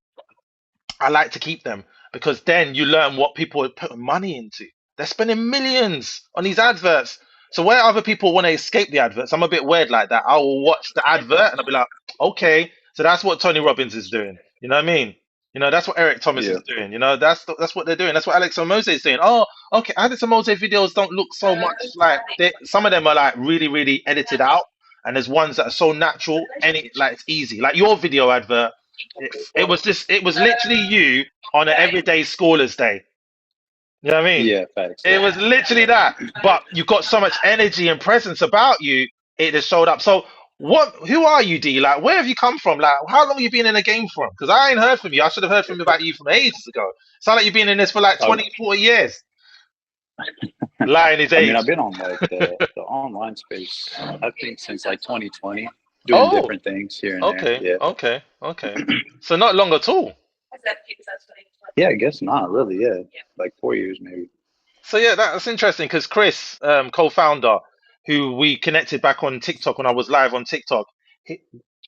I like to keep them because then you learn what people are putting money into. They're spending millions on these adverts. So where other people want to escape the adverts, I'm a bit weird like that. I will watch the advert and I'll be like, okay, so that's what Tony Robbins is doing. You know what I mean? You know, that's what Eric Thomas Yeah. is doing. You know, that's what they're doing. That's what Alex Omoze is doing. Oh, okay. Alex Omoze videos don't look so much like some of them are like really, really edited out, and there's ones that are so natural and it's easy. Like your video advert, it was literally you on an everyday Skoolers day. You know what I mean? Yeah, facts. It was literally that. But you got so much energy and presence about you, it just showed up. So who are you, D? Like where have you come from? Like how long have you been in the game from? Because I ain't heard from you. I should have heard about you from ages ago. Sound like you've been in this for like 20, 40 years. Lying his I age. mean, I've been on like the online space, I think since like 2020, doing different things here and there. Yeah. Okay. So not long at all. Yeah, I guess not really. Yeah, like 4 years maybe. So yeah, that's interesting because Chris, co-founder, who we connected back on TikTok when I was live on TikTok,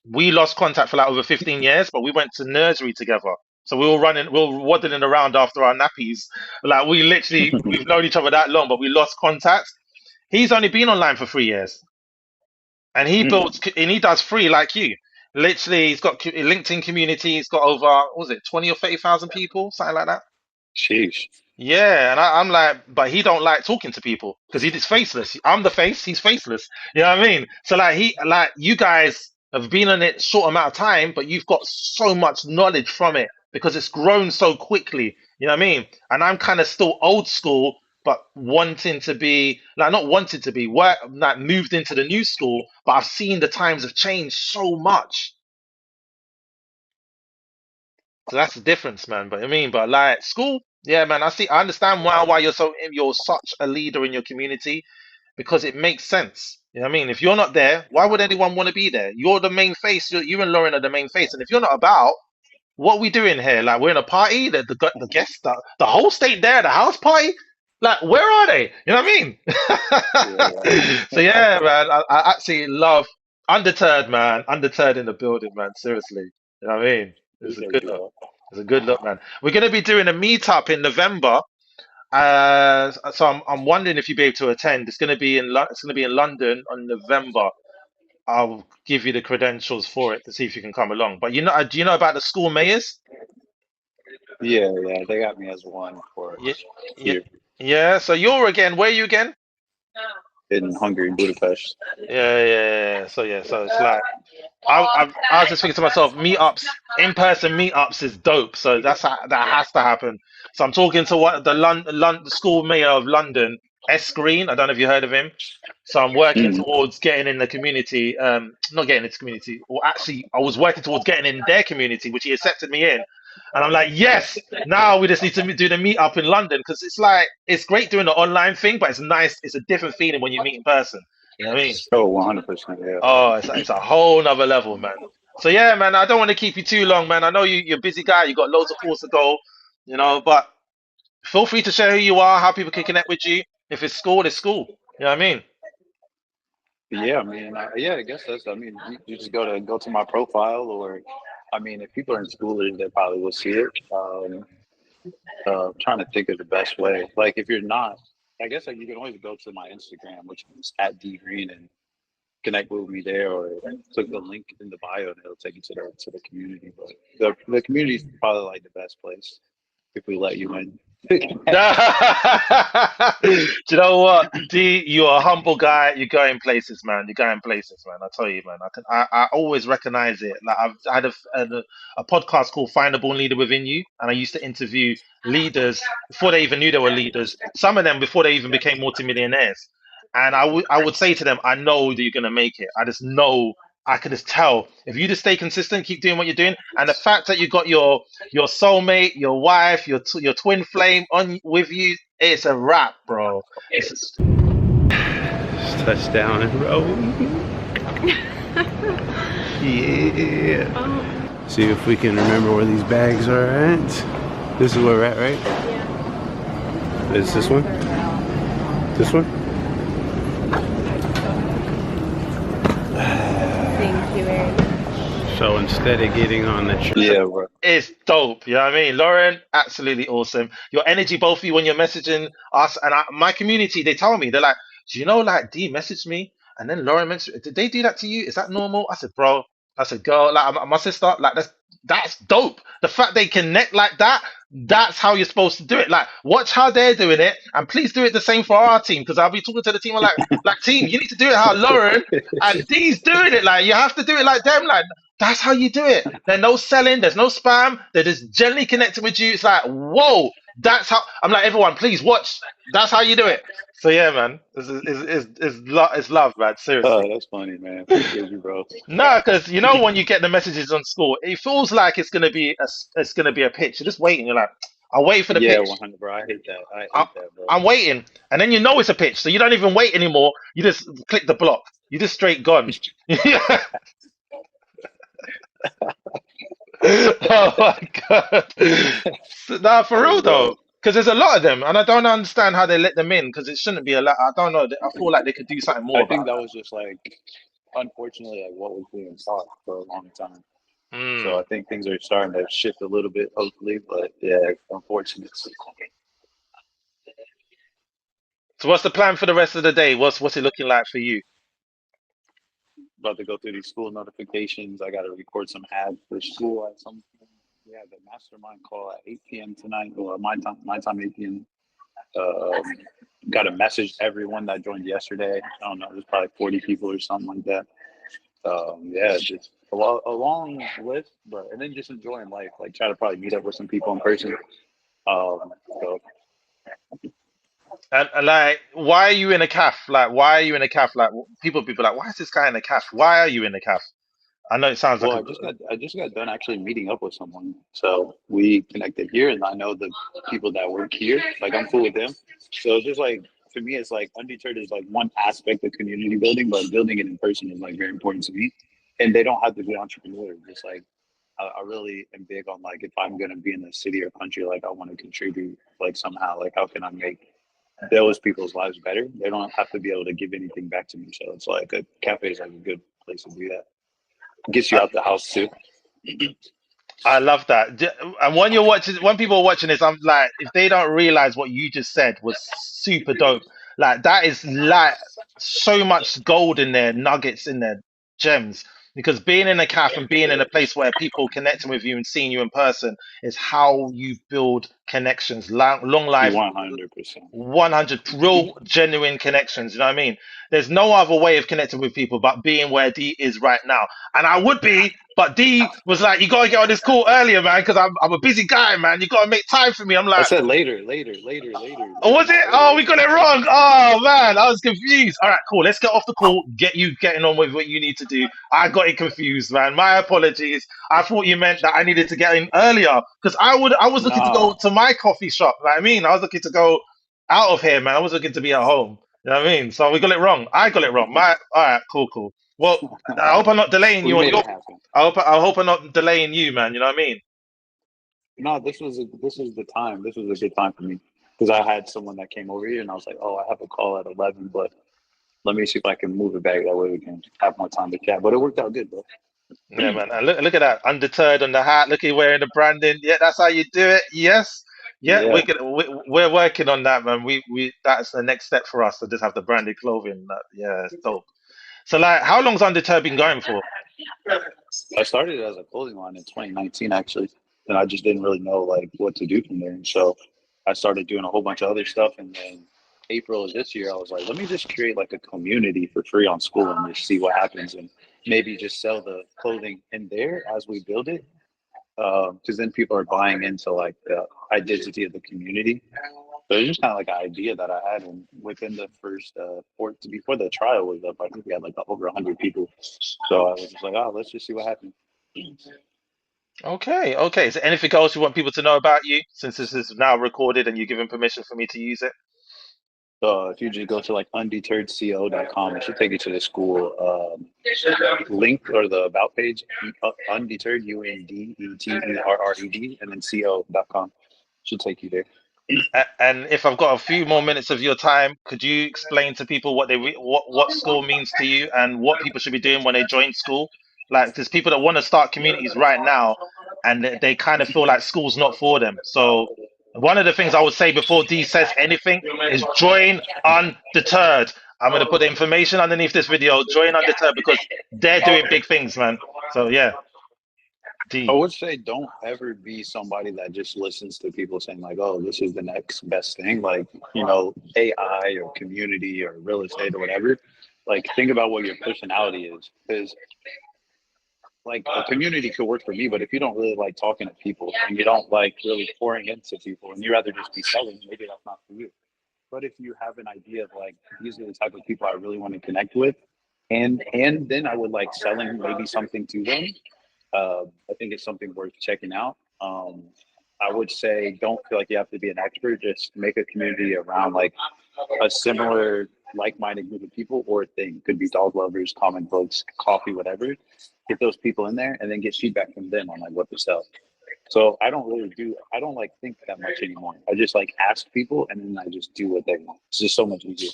we lost contact for like over 15 years, but we went to nursery together. So we were waddling around after our nappies. Like we've known each other that long, but we lost contact. He's only been online for 3 years, and he does free like you. Literally, he's got a LinkedIn community. He's got over, what was it, 20 or 30,000 people, something like that. Sheesh. Yeah, and I'm like, but he don't like talking to people because he's faceless. I'm the face, he's faceless. You know what I mean? So like you guys have been on it short amount of time, but you've got so much knowledge from it because it's grown so quickly. You know what I mean? And I'm kind of still old school, but wanting to be like not wanted to be like moved into the new school, but I've seen the times have changed so much. So that's the difference, man. But I mean, but like school, yeah, man. I understand why you're such a leader in your community because it makes sense. You know what I mean? If you're not there, why would anyone want to be there? You're the main face. You and Lauren are the main face. And if you're not about, what are we doing here? Like we're in a party, the guests, the whole state there, the house party. Like where are they? You know what I mean? So yeah, man. I actually love Undeterred, man. Undeterred in the building, man. Seriously. You know what I mean? It's a good look. It's a good look, man. We're going to be doing a meetup in November. So I'm wondering if you'd be able to attend. It's going to be in London on November. I'll give you the credentials for it to see if you can come along. But do you know about the school mayors? Yeah, they got me as one for here Yeah. So where are you again? in Hungary, Budapest. Yeah. So it's like I was just thinking to myself, in-person meetups is dope. So that has to happen. So I'm talking to the school mayor of London, S Green. I don't know if you heard of him. So I'm working towards getting in the community, not getting into community, or actually I was working towards getting in their community, which he accepted me in. And I'm like, yes, now we just need to do the meet up in London because it's like, it's great doing the online thing, but it's nice. It's a different feeling when you meet in person. You know what I mean? Oh, 100%. Yeah. Oh, it's a whole nother level, man. So yeah, man, I don't want to keep you too long, man. I know you're a busy guy. You got loads of calls to go, but feel free to share who you are, how people can connect with you. If it's school, it's school. You know what I mean? Yeah, I mean, I guess that's. I mean, you just go to my profile, or, I mean, if people are in Skoolers, they probably will see it. Trying to think of the best way. Like, if you're not, I guess like you can always go to my Instagram, which is @DGreene, and connect with me there, or click the link in the bio, and it'll take you to the community. But the community is probably like the best place if we let you in. Do you know what, D? You're a humble guy. You're going places, man. You're going places, man. I tell you, man. I always recognize it. Like I've had a podcast called Find the Born Leader Within You, and I used to interview leaders before they even knew they were leaders. Some of them before they even became multimillionaires. And I would say to them, I know that you're gonna make it. I just know. I can just tell if you just stay consistent, keep doing what you're doing, and the fact that you got your soulmate, your wife, your twin flame on with you, it's a wrap, bro. It's touchdown and roll. Yeah. See if we can remember where these bags are at. This is where we're at, right? Yeah. Is this one? This one? Thank you very much. So instead of getting on the it's dope. You know what I mean? Lauren, absolutely awesome. Your energy, both of you, when you're messaging us and my community, they tell me, they're like, do you know, like D messaged me and then Lauren messaged, did they do that to you? Is that normal? I said, bro, I said, girl, like my sister, like that's dope. The fact they connect like that, that's how you're supposed to do it. Like, watch how they're doing it, and please do it the same for our team. Because I'll be talking to the team, I'm like team, you need to do it how Lauren and D's doing it. Like, you have to do it like them. Like, that's how you do it. There's no selling, there's no spam. They're just generally connecting with you. It's like, whoa, that's how. I'm like, everyone, please watch. That's how you do it. So yeah, man, it's love, man. Seriously. Oh, that's funny, man. Appreciate you, bro. No, because when you get the messages on school, it feels like it's gonna be a pitch. You're just waiting. You're like, I'll wait for the Yeah, pitch. 100, bro. I hate that. I hate that, bro. I'm waiting, and then it's a pitch, so you don't even wait anymore. You just click the block. You just straight gone. Oh my god! Nah, for real though. Because there's a lot of them, and I don't understand how they let them in. Because it shouldn't be a lot. I don't know. I feel like they could do something more. I think that was just like, unfortunately, like what was being taught for a long time. So I think things are starting to shift a little bit, hopefully. But yeah, unfortunately. So what's the plan for the rest of the day? What's it looking like for you? About to go through these school notifications. I got to record some ads for school at some point. We have the mastermind call at 8 p.m. tonight, or my time 8 p.m. Got to message everyone that joined yesterday. I don't know, there's probably 40 people or something like that. Yeah, just a long list, and then just enjoying life. Like, try to probably meet up with some people in person. So. And like, why are you in a calf? Like, why are you in a calf? Like, people like, why is this guy in a calf? Why are you in a calf? I know it sounds like. I just got done actually meeting up with someone. So we connected here, and I know the people that work here. Like, I'm cool with them. So it's just like, for me, it's like Undeterred is like one aspect of community building, but building it in person is like very important to me. And they don't have to be entrepreneurs. Just like, I really am big on, like, if I'm gonna be in a city or country, like, I want to contribute, like, somehow. Like, how can I make those people's lives better? They don't have to be able to give anything back to me. So it's like a cafe is like a good place to do that. Gets you out the house too. I love that. And when people are watching this, I'm like, if they don't realize what you just said was super dope, like, that is like so much gold in there, nuggets in there, gems. Because being in a cafe and being in a place where people connecting with you and seeing you in person is how you build connections, long life, 100%, 100 real genuine connections. You know what I mean? There's no other way of connecting with people but being where D is right now. And I would be, But D was like, you gotta get on this call earlier, man, because I'm a busy guy, man. You gotta make time for me. I'm I like, said later, oh, was not it? Oh, earlier. we got it wrong. Oh man, I was confused. All right, cool. Let's get off the call. Get you getting on with what you need to do. I got it confused, man. My apologies. I thought you meant that I needed to get in earlier because I was looking to go No. to my coffee shop. You know what I mean, I was looking to go out of here, man. I was looking to be at home. You know what I mean? So we got it wrong. I got it wrong. My all right, cool. Well, I hope I'm not delaying We you on made your. it happen. I hope I'm not delaying you, man. You know what I mean? No, this was the time. This was a good time for me because I had someone that came over here, and I was like, "Oh, I have a call at 11, but let me see if I can move it back. That way we can have more time to chat." But it worked out good, bro. Yeah, man. And look at that. Undeterred on the hat. Look at you wearing the branding. Yeah, that's how you do it. Yes. Yeah, Yeah. we're working on that, man. We that's the next step for us to just have the branded clothing. Yeah, it's dope. So like, how long's Undeterred been going for? I started as a clothing line in 2019, actually, and I just didn't really know like what to do from there. And so I started doing a whole bunch of other stuff. And then April of this year, I was like, let me just create like a community for free on Skool and just see what happens, and maybe just sell the clothing in there as we build it. Because then people are buying into like the identity of the community. So it's just kind of like an idea that I had, and within the first before the trial was up, I think we had like over 100 people. So I was just like, oh, let's just see what happens. Okay. Is there anything else you want people to know about you since this is now recorded and you're given permission for me to use it? So if you just go to like undeterredco.com, it should take you to the Skool link or the about page. Undeterred, UNDETERRED, and then co.com should take you there. And if I've got a few more minutes of your time, could you explain to people what Skool means to you and what people should be doing when they join Skool? Like, there's people that want to start communities right now, and they kind of feel like Skool's not for them. So one of the things I would say before D says anything is join Undeterred. I'm going to put the information underneath this video. Join Undeterred because they're doing big things, man. So yeah, I D. would say don't ever be somebody that just listens to people saying like, "Oh, this is the next best thing," like AI or community or real estate or whatever. Like, think about what your personality is, because like a community could work for me, but if you don't really like talking to people and you don't like really pouring into people, and you rather just be selling, maybe that's not for you. But if you have an idea of like, these are the type of people I really want to connect with, and then I would like selling maybe something to them. I think it's something worth checking out. I would say don't feel like you have to be an expert. Just make a community around like a similar, like-minded group of people or thing. Could be dog lovers, comic books, coffee, whatever. Get those people in there and then get feedback from them on like what to sell. So I don't like think that much anymore. I just like ask people and then I just do what they want. It's just so much easier.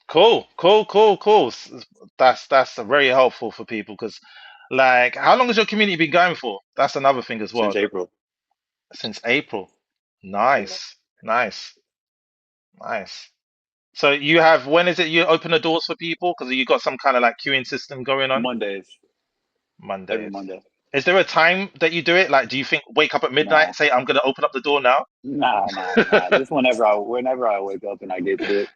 Cool. That's very helpful for people because, like, how long has your community been going for? That's another thing as well. Since April. Since April. Yeah. Nice. So when is it you open the doors for people? Because you got some kind of like queuing system going on? Mondays. Every Mondays. Monday. Is there a time that you do it? Like, do you think wake up at midnight Nah. and say, I'm gonna open up the door now? Nah. Just whenever I wake up and I get to it.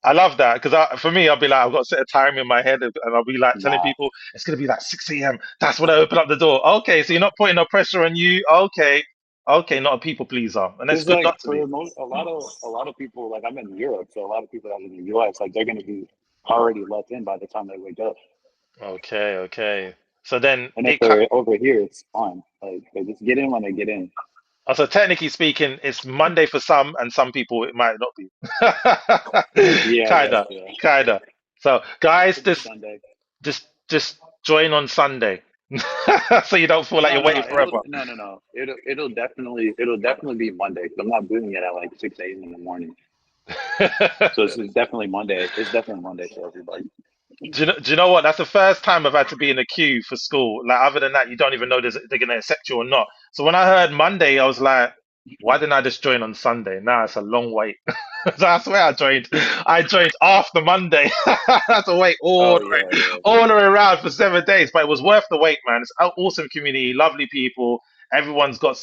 I love that because for me, I'll be like, I've got to set a time in my head and I'll be like telling Nah. people it's going to be like 6 a.m. That's when I open up the door. Okay, so you're not putting no pressure on you. Okay, not a people pleaser. And that's It's good like not to be. for a lot of people, like I'm in Europe, so a lot of people that are in the US, like they're gonna be already let in by the time they wake up. Okay. So then And if they're over here, it's fine. Like they just get in when they get in. so technically speaking, it's Monday for some and some people it might not be. Yeah, I guess, Kinda, yeah. kinda. So guys, Could be Sunday. just join on Sunday. So you don't feel like you're waiting forever. No. It'll definitely be Monday. 'Cause I'm not doing it at like 6 a.m. in the morning. So it's definitely Monday. It's definitely Monday for everybody. Do you know what? That's the first time I've had to be in a queue for school. Like, other than that, you don't even know they're going to accept you or not. So when I heard Monday, I was like, why didn't I just join on Sunday? Now it's a long wait. So I swear I joined after Monday. I had to wait Oh yeah. all the way around for 7 days, but it was worth the wait, man. It's an awesome community, lovely people. Everyone's got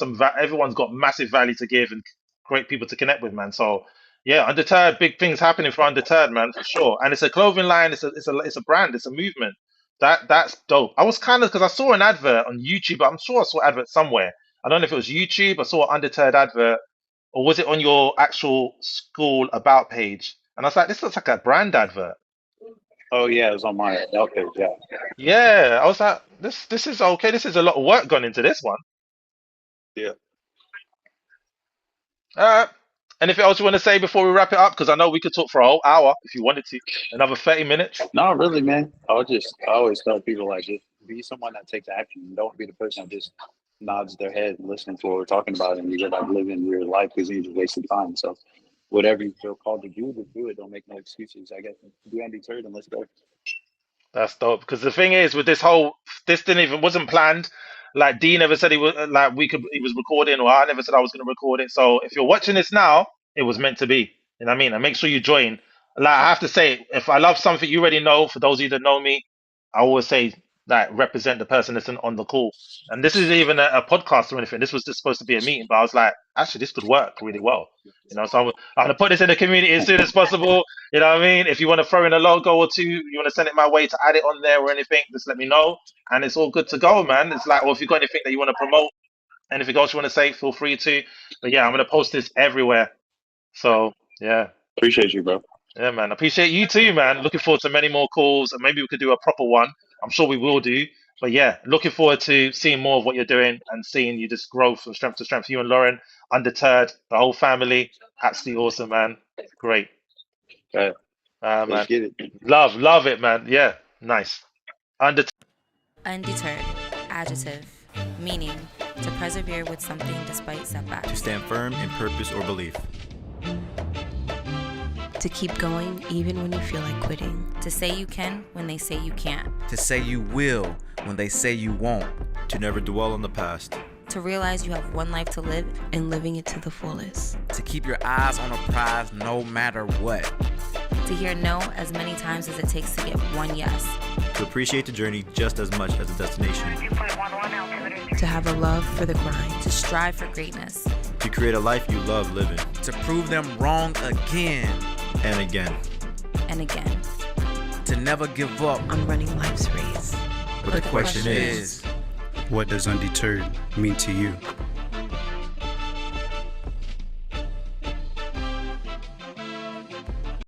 massive value to give and great people to connect with, man. So yeah, Undeterred, big things happening for Undeterred, man, for sure. And it's a clothing line. It's a brand. It's a movement. That's dope. I was kind of because I saw an advert on YouTube. I'm sure I saw an advert somewhere. I don't know if it was YouTube. I saw an Undeterred advert, or was it on your actual school about page? And I was like, this looks like a brand advert. Oh yeah, it was on my okay, yeah. Yeah, I was like, this is okay. This is a lot of work gone into this one. Yeah. Anything else you want to say before we wrap it up? Because I know we could talk for a whole hour if you wanted to. Another 30 minutes. No, really, man. I always tell people like just be someone that takes action. Don't be the person that just nods their head and listening to what we're talking about and you're like living your life because you just wasted time. So whatever you feel called to do, just do it. Don't make no excuses. I guess be undeterred and let's go. That's dope. Because the thing is, with this wasn't planned. Like Dee never said he was he was recording, or I never said I was going to record it. So if you're watching this now, it was meant to be. You know what I mean? And make sure you join. Like I have to say, if I love something, you already know. For those of you that know me, I always say that represent the person that's on the call. And this isn't even a podcast or anything. This was just supposed to be a meeting, but I was like, actually, this could work really well. You know, so I'm going to put this in the community as soon as possible. You know what I mean? If you want to throw in a logo or two, you want to send it my way to add it on there or anything, just let me know. And it's all good to go, man. It's like, or if you've got anything that you want to promote, anything else you want to say, feel free to. But yeah, I'm going to post this everywhere. So yeah. Appreciate you, bro. Yeah, man. Appreciate you too, man. Looking forward to many more calls, and maybe we could do a proper one. I'm sure we will do. But yeah, looking forward to seeing more of what you're doing and seeing you just grow from strength to strength. You and Lauren, Undeterred, the whole family. Absolutely awesome, man. Great. Okay. Man. Let's get it. Love it, man. Yeah, nice. Undeterred, adjective, meaning to persevere with something despite setbacks. To stand firm in purpose or belief. To keep going even when you feel like quitting. To say you can when they say you can't. To say you will when they say you won't. To never dwell on the past. To realize you have one life to live and living it to the fullest. To keep your eyes on a prize no matter what. To hear no as many times as it takes to get one yes. To appreciate the journey just as much as the destination. To have a love for the grind. To strive for greatness. To create a life you love living. To prove them wrong again. And again. And again. To never give up on running life's race. But the question is, what does undeterred mean to you?